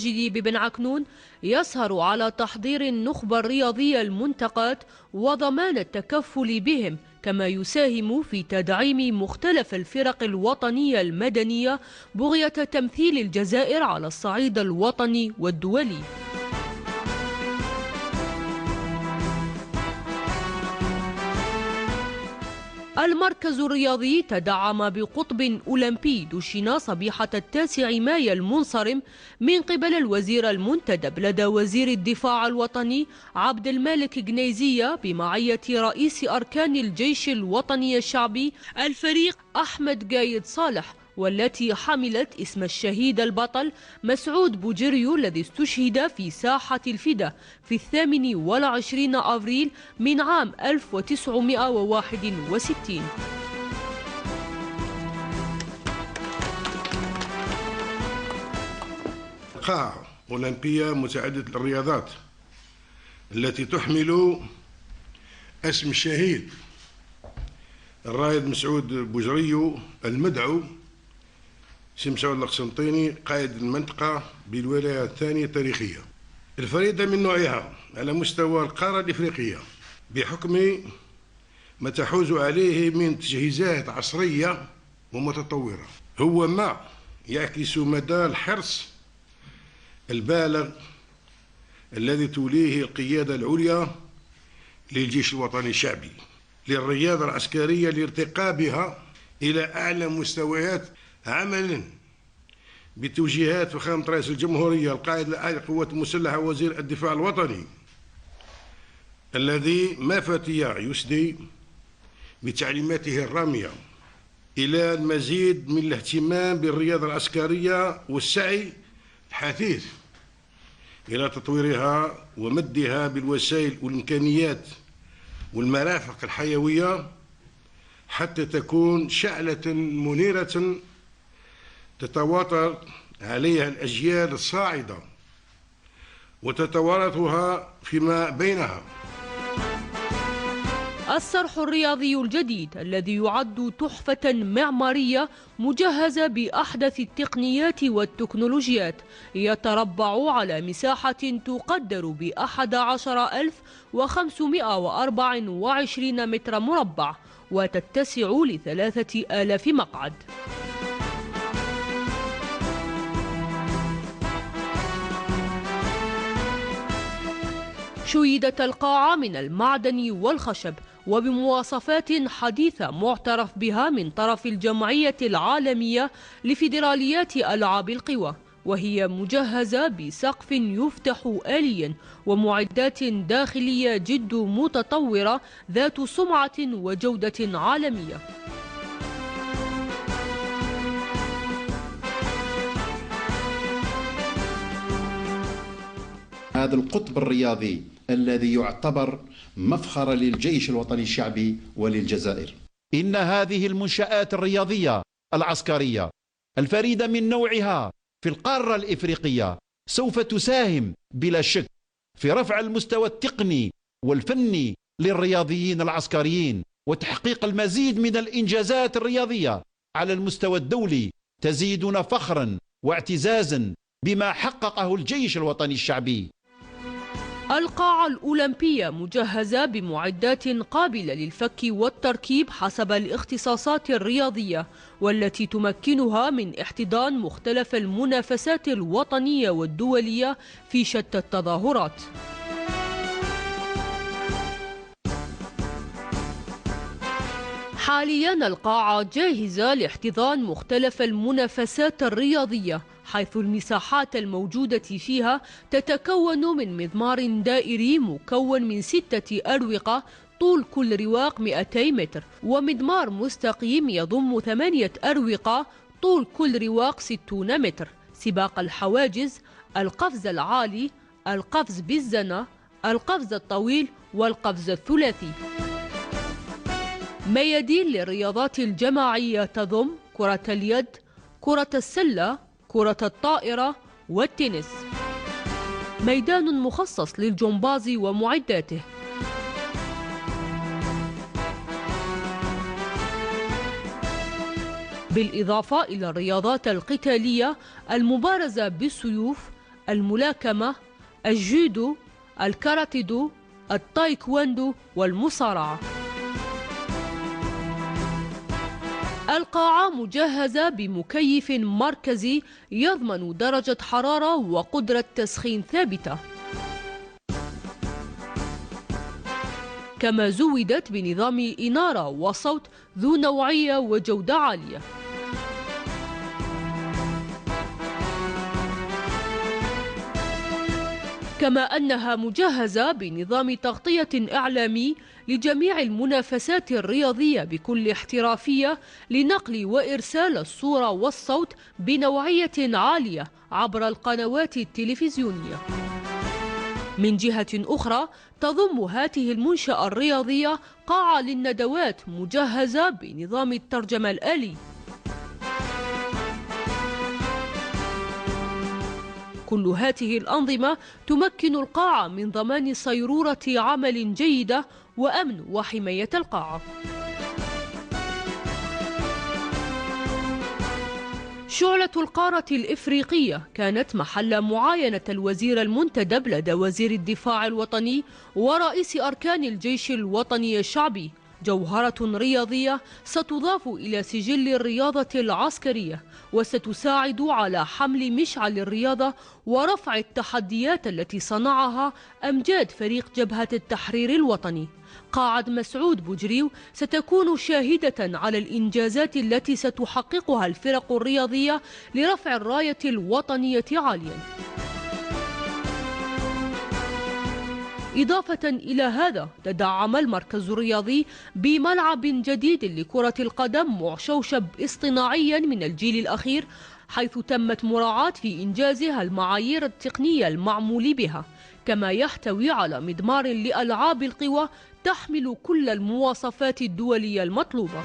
المسجد ببن عكنون يسهر على تحضير النخبة الرياضية المنتقاة وضمان التكفل بهم، كما يساهم في تدعيم مختلف الفرق الوطنية المدنية بغية تمثيل الجزائر على الصعيد الوطني والدولي. المركز الرياضي تدعم بقطب أولمبي دشن صبيحة 9 مايو المنصرم من قبل الوزير المنتدب لدى وزير الدفاع الوطني عبد المالك جنيزية بمعية رئيس أركان الجيش الوطني الشعبي الفريق أحمد جايد صالح، والتي حملت اسم الشهيد البطل مسعود بوجريو الذي استشهد في ساحة الفدا في 28 أفريل من عام 1961. قاعة أولمبية متعددة الرياضات التي تحمل اسم الشهيد الرائد مسعود بوجريو المدعو مسعود القسنطيني قائد المنطقة بالولاية الثانية التاريخية الفريدة من نوعها على مستوى القارة الإفريقية بحكم ما تحوز عليه من تجهيزات عصرية ومتطورة، هو ما يعكس مدى الحرص البالغ الذي توليه القيادة العليا للجيش الوطني الشعبي للرياضة العسكرية لارتقاء بها إلى أعلى مستويات، عملا بتوجيهات فخامة رئيس الجمهورية القائد الأعلى للقوات المسلحة وزير الدفاع الوطني الذي ما فتي يسدي بتعليماته الرامية إلى المزيد من الاهتمام بالرياضة العسكرية والسعي الحثيث إلى تطويرها ومدها بالوسائل والإمكانيات والمرافق الحيوية حتى تكون شعلة منيرة تتواتر عليها الأجيال الصاعدة وتتوارثها فيما بينها. الصرح الرياضي الجديد الذي يعد تحفة معمارية مجهزة بأحدث التقنيات والتكنولوجيات يتربع على مساحة تقدر ب11,524 متر مربع وتتسع ل3,000 مقعد. شيدت القاعة من المعدن والخشب وبمواصفات حديثة معترف بها من طرف الجمعية العالمية لفيدراليات ألعاب القوى، وهي مجهزة بسقف يفتح آليا ومعدات داخلية جد متطورة ذات سمعة وجودة عالمية. هذا القطب الرياضي الذي يعتبر مفخرا للجيش الوطني الشعبي وللجزائر. إن هذه المنشآت الرياضية العسكرية الفريدة من نوعها في القارة الإفريقية سوف تساهم بلا شك في رفع المستوى التقني والفني للرياضيين العسكريين وتحقيق المزيد من الإنجازات الرياضية على المستوى الدولي تزيدنا فخرا واعتزازا بما حققه الجيش الوطني الشعبي. القاعة الأولمبية مجهزة بمعدات قابلة للفك والتركيب حسب الاختصاصات الرياضية، والتي تمكنها من احتضان مختلف المنافسات الوطنية والدولية في شتى التظاهرات. حاليا القاعة جاهزة لاحتضان مختلف المنافسات الرياضية، حيث المساحات الموجودة فيها تتكون من مضمار دائري مكون من 6 أروقة طول كل رواق 200 متر، ومضمار مستقيم يضم 8 أروقة طول كل رواق 60 متر، سباق الحواجز، القفز العالي، القفز بالزنة، القفز الطويل والقفز الثلاثي. ميادين للرياضات الجماعية تضم كرة اليد، كرة السلة، كرة الطائرة والتنس. ميدان مخصص للجمباز ومعداته. بالإضافة إلى الرياضات القتالية المبارزة بالسيوف، الملاكمة، الجودو، الكاراتيدو، التايكواندو والمصارعة. القاعة مجهزة بمكيف مركزي يضمن درجة حرارة وقدرة تسخين ثابتة، كما زودت بنظام إنارة وصوت ذو نوعية وجودة عالية. كما أنها مجهزة بنظام تغطية إعلامي لجميع المنافسات الرياضية بكل احترافية لنقل وإرسال الصورة والصوت بنوعية عالية عبر القنوات التلفزيونية. من جهة أخرى تضم هذه المنشأة الرياضية قاعة للندوات مجهزة بنظام الترجمة الآلي. كل هذه الأنظمة تمكن القاعة من ضمان صيرورة عمل جيدة وأمن وحماية القاعة. شعلة القارة الإفريقية كانت محل معاينة الوزير المنتدب لدى وزير الدفاع الوطني ورئيس أركان الجيش الوطني الشعبي، جوهرة رياضية ستضاف إلى سجل الرياضة العسكرية وستساعد على حمل مشعل الرياضة ورفع التحديات التي صنعها أمجاد فريق جبهة التحرير الوطني. قاعة مسعود بوجريو ستكون شاهدة على الإنجازات التي ستحققها الفرق الرياضية لرفع الراية الوطنية عاليا. إضافة إلى هذا تدعم المركز الرياضي بملعب جديد لكرة القدم معشوشب اصطناعيا من الجيل الأخير، حيث تمت مراعاة في إنجازها المعايير التقنية المعمول بها، كما يحتوي على مضمار لألعاب القوى تحمل كل المواصفات الدولية المطلوبة.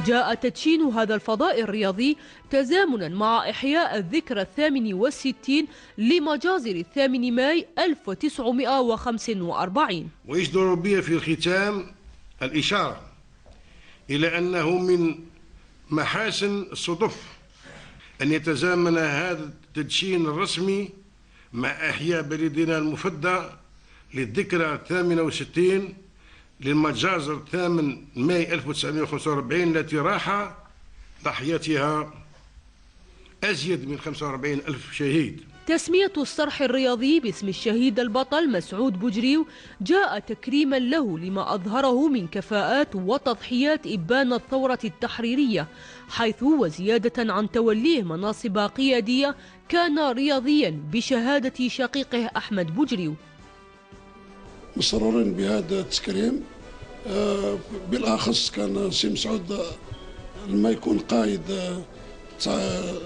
جاء تدشين هذا الفضاء الرياضي تزامنا مع إحياء الذكرى 68 لمجازر 8 ماي 1945. ويجدر بي في الختام الإشارة إلى أنه من محاسن الصدف أن يتزامن هذا التدشين الرسمي مع إحياء بلدنا المفدى للذكرى 68 للمجازر 8 ماي 1945 التي راح ضحيتها أزيد من 45 ألف شهيد. تسمية الصرح الرياضي باسم الشهيد البطل مسعود بوجريو جاء تكريما له لما أظهره من كفاءات وتضحيات إبان الثورة التحريرية، حيث وزيادة عن توليه مناصب قيادية كان رياضيا بشهادة شقيقه أحمد بوجريو. مسرورين بهذا التكريم، بالأخص كان سي مسعود لما يكون قائد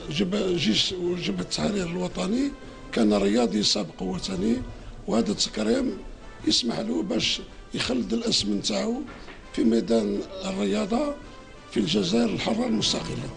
جيش وجبهة التحرير الوطني كان رياضي سابق وطني، وهذا التكريم يسمح له باش يخلد الاسم نتاعو في ميدان الرياضة في الجزائر الحرة المستقلة.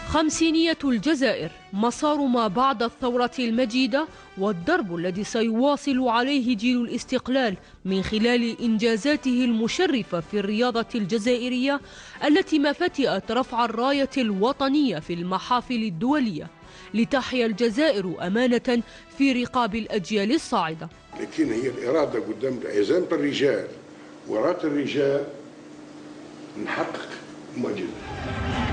خمسينية الجزائر مسار ما بعد الثورة المجيدة والدرب الذي سيواصل عليه جيل الاستقلال من خلال إنجازاته المشرفة في الرياضة الجزائرية التي ما فتئت رفع الراية الوطنية في المحافل الدولية، لتحيا الجزائر أمانة في رقاب الأجيال الصاعدة. لكن هي الإرادة قدام عزيمة الرجال وراء الرجال نحقق المعجزة.